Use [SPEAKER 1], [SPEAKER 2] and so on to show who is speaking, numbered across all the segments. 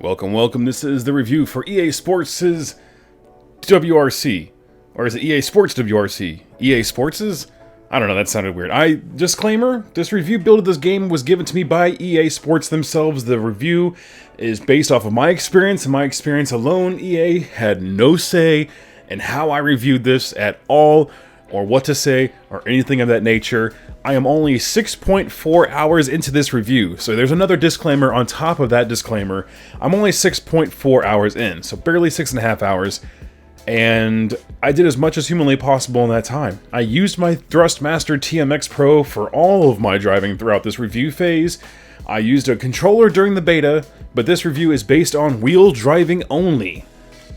[SPEAKER 1] Welcome. This is the review for EA Sports' WRC. Or is it EA Sports WRC? EA Sports'? I don't know, that sounded weird. Disclaimer, this review build of this game was given to me by EA Sports themselves. The review is based off of my experience, and my experience alone. EA had no say in how I reviewed this at all, or what to say, or anything of that nature. I am only 6.4 hours into this review, so there's another disclaimer on top of that disclaimer. I'm only 6.4 hours in, so barely 6.5 hours, and I did as much as humanly possible in that time. I used my Thrustmaster TMX Pro for all of my driving throughout this review phase. I used a controller during the beta, but this review is based on wheel driving only.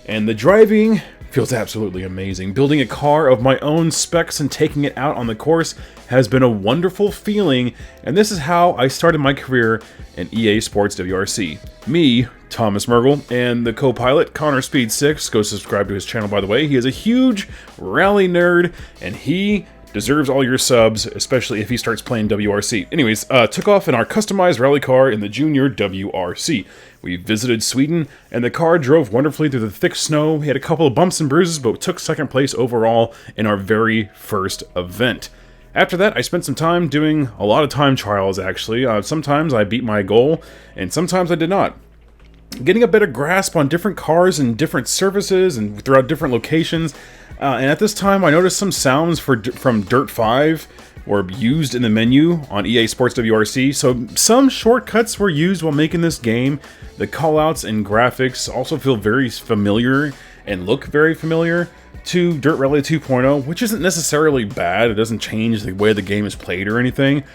[SPEAKER 1] And the driving feels absolutely amazing. Building a car of my own specs and taking it out on the course has been a wonderful feeling, and this is how I started my career in EA Sports WRC. Me, Thomas Mergel, and the co-pilot, Connor Speed6, go subscribe to his channel by the way. He is a huge rally nerd, and he deserves all your subs, especially if he starts playing WRC. Anyways, took off in our customized rally car in the Junior WRC. We visited Sweden, and the car drove wonderfully through the thick snow. We had a couple of bumps and bruises, but took second place overall in our very first event. After that, I spent some time doing a lot of time trials, actually. Sometimes I beat my goal, and sometimes I did not. Getting a better grasp on different cars and different surfaces and throughout different locations. And at this time, I noticed some sounds from Dirt 5 were used in the menu on EA Sports WRC, so some shortcuts were used while making this game. The callouts and graphics also feel very familiar and look very familiar to Dirt Rally 2.0, which isn't necessarily bad. It doesn't change the way the game is played or anything,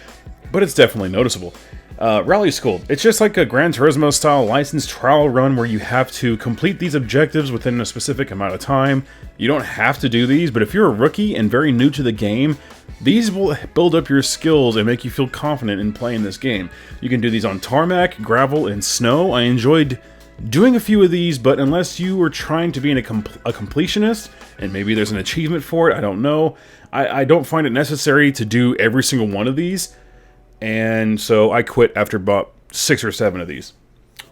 [SPEAKER 1] but it's definitely noticeable. Rally School. It's just like a Gran Turismo style licensed trial run where you have to complete these objectives within a specific amount of time. You don't have to do these, but if you're a rookie and very new to the game, these will build up your skills and make you feel confident in playing this game. You can do these on tarmac, gravel, and snow. I enjoyed doing a few of these, but unless you were trying to be a completionist, and maybe there's an achievement for it, I don't know. I don't find it necessary to do every single one of these. And so I quit after about 6 or 7 of these.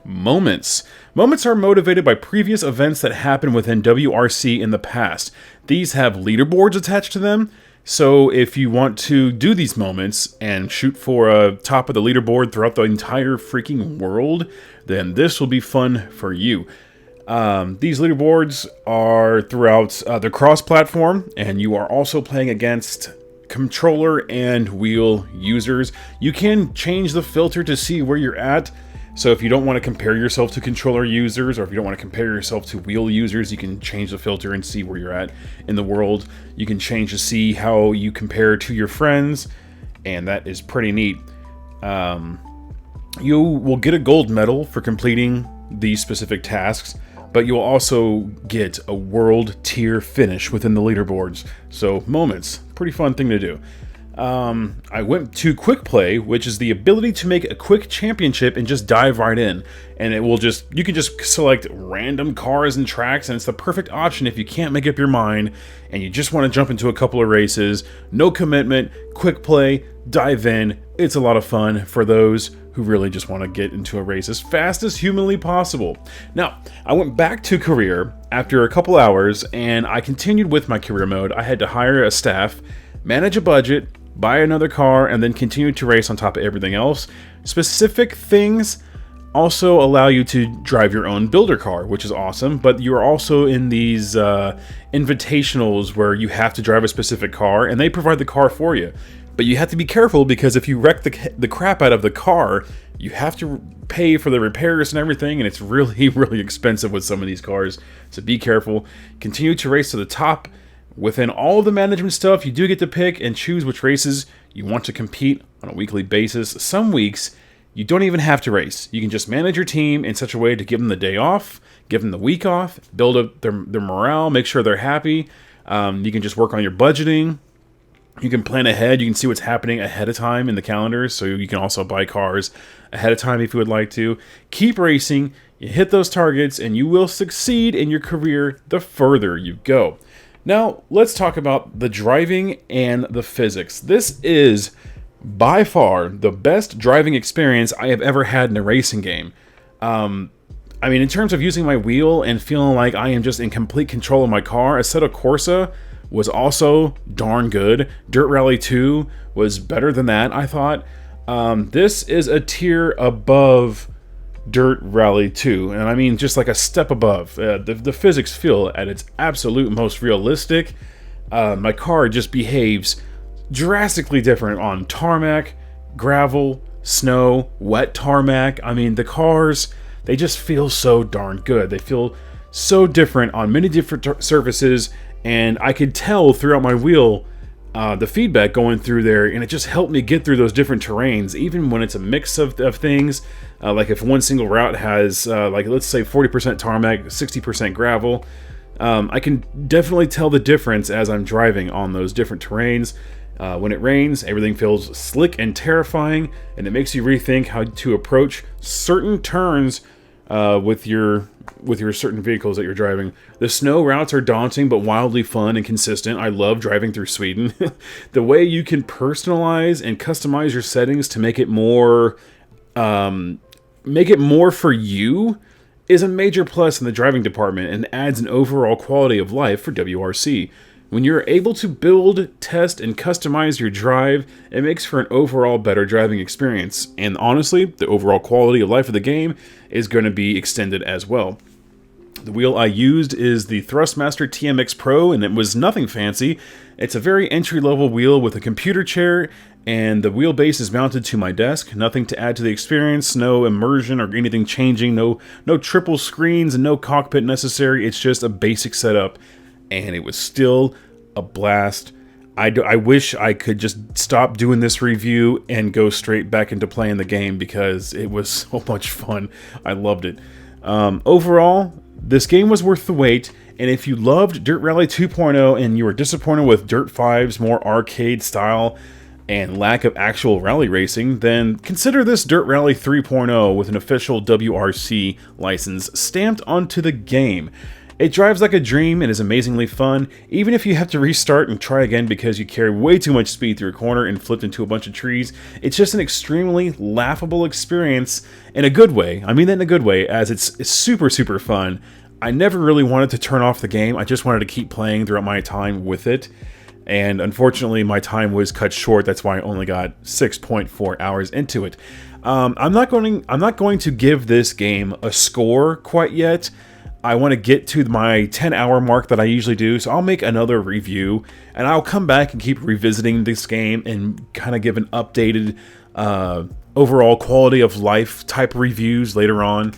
[SPEAKER 1] Moments. Moments are motivated by previous events that happened within WRC in the past. These have leaderboards attached to them, so if you want to do these moments and shoot for a top of the leaderboard throughout the entire freaking world, then this will be fun for you. These leaderboards are throughout the cross-platform, and you are also playing against controller and wheel users. You can change the filter to see where you're at. So if you don't want to compare yourself to controller users, or if you don't want to compare yourself to wheel users, you can change the filter and see where you're at in the world. You can change to see how you compare to your friends, and that is pretty neat. You will get a gold medal for completing these specific tasks, but you'll also get a world tier finish within the leaderboards. So moments, pretty fun thing to do. I went to quick play, which is the ability to make a quick championship and just dive right in. And you can just select random cars and tracks, and it's the perfect option if you can't make up your mind and you just want to jump into a couple of races. No commitment, quick play, dive in. It's a lot of fun for those who really just want to get into a race as fast as humanly possible. Now, I went back to career after a couple hours, and I continued with my career mode. I had to hire a staff, manage a budget, buy another car, and then continue to race on top of everything else. Specific things also allow you to drive your own builder car, which is awesome, but you're also in these invitationals where you have to drive a specific car, and they provide the car for you. But you have to be careful, because if you wreck the crap out of the car, you have to pay for the repairs and everything, and it's really, really expensive with some of these cars. So be careful. Continue to race to the top. Within all of the management stuff, you do get to pick and choose which races you want to compete on a weekly basis. Some weeks, you don't even have to race. You can just manage your team in such a way to give them the day off, give them the week off, build up their morale, make sure they're happy. You can just work on your budgeting. You can plan ahead. You can see what's happening ahead of time in the calendar, so you can also buy cars ahead of time if you would like to. Keep racing. You hit those targets, and you will succeed in your career the further you go. Now, let's talk about the driving and the physics. This is by far the best driving experience I have ever had in a racing game. I mean, in terms of using my wheel and feeling like I am just in complete control of my car, Assetto Corsa was also darn good. Dirt Rally 2 was better than that, I thought. This is a tier above Dirt Rally 2, and I mean just like a step above. The physics feel at its absolute most realistic. My car just behaves drastically different on tarmac, gravel, snow, wet tarmac. I mean, the cars, they just feel so darn good. They feel so different on many different surfaces, and I could tell throughout my wheel the feedback going through there, and it just helped me get through those different terrains, even when it's a mix of things. Like if one single route has, like let's say 40% tarmac, 60% gravel, I can definitely tell the difference as I'm driving on those different terrains. When it rains, everything feels slick and terrifying, and it makes you rethink how to approach certain turns with your certain vehicles that you're driving. The snow routes are daunting but wildly fun and consistent. I love driving through Sweden. The way you can personalize and customize your settings to make it more for you is a major plus in the driving department and adds an overall quality of life for WRC. When you're able to build, test, and customize your drive, it makes for an overall better driving experience. And honestly, the overall quality of life of the game is going to be extended as well. The wheel I used is the Thrustmaster TMX Pro, and it was nothing fancy. It's a very entry-level wheel with a computer chair, and the wheelbase is mounted to my desk. Nothing to add to the experience, no immersion or anything changing, no triple screens, and no cockpit necessary. It's just a basic setup, and it was still a blast. I wish I could just stop doing this review and go straight back into playing the game because it was so much fun. I loved it. Overall, this game was worth the wait, and if you loved Dirt Rally 2.0 and you were disappointed with Dirt 5's more arcade style and lack of actual rally racing, then consider this Dirt Rally 3.0 with an official WRC license stamped onto the game. It drives like a dream and is amazingly fun, even if you have to restart and try again because you carry way too much speed through a corner and flipped into a bunch of trees. It's just an extremely laughable experience in a good way. I mean that in a good way, as it's super, super fun. I never really wanted to turn off the game. I just wanted to keep playing throughout my time with it. And unfortunately, my time was cut short. That's why I only got 6.4 hours into it. I'm not going to give this game a score quite yet. I want to get to my 10-hour mark that I usually do, so I'll make another review, and I'll come back and keep revisiting this game and kind of give an updated overall quality of life type reviews later on.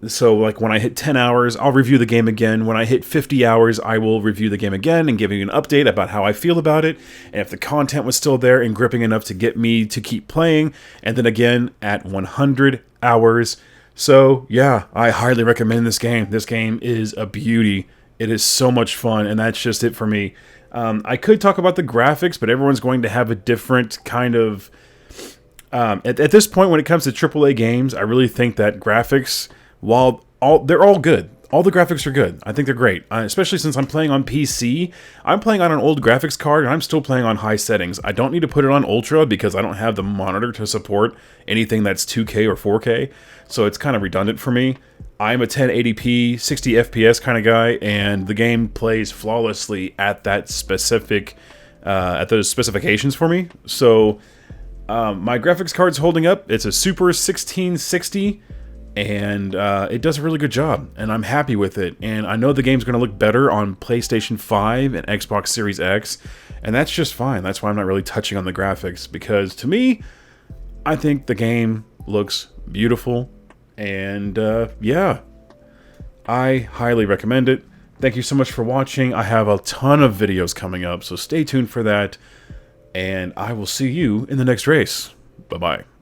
[SPEAKER 1] So like when I hit 10 hours, I'll review the game again. When I hit 50 hours, I will review the game again and give you an update about how I feel about it, and if the content was still there and gripping enough to get me to keep playing, and then again at 100 hours. So, yeah, I highly recommend this game. This game is a beauty. It is so much fun, and that's just it for me. I could talk about the graphics, but everyone's going to have a different kind of... At this point, when it comes to AAA games, I really think that graphics, while they're all good. All the graphics are good. I think they're great, especially since I'm playing on PC. I'm playing on an old graphics card, and I'm still playing on high settings. I don't need to put it on Ultra because I don't have the monitor to support anything that's 2K or 4K, so it's kind of redundant for me. I'm a 1080p, 60 FPS kind of guy, and the game plays flawlessly at that specific, at those specifications for me. So my graphics card's holding up. It's a Super 1660. And it does a really good job, and I'm happy with it. And I know the game's going to look better on PlayStation 5 and Xbox Series X, and that's just fine. That's why I'm not really touching on the graphics, because to me, I think the game looks beautiful, and yeah, I highly recommend it. Thank you so much for watching. I have a ton of videos coming up, so stay tuned for that, and I will see you in the next race. Bye-bye.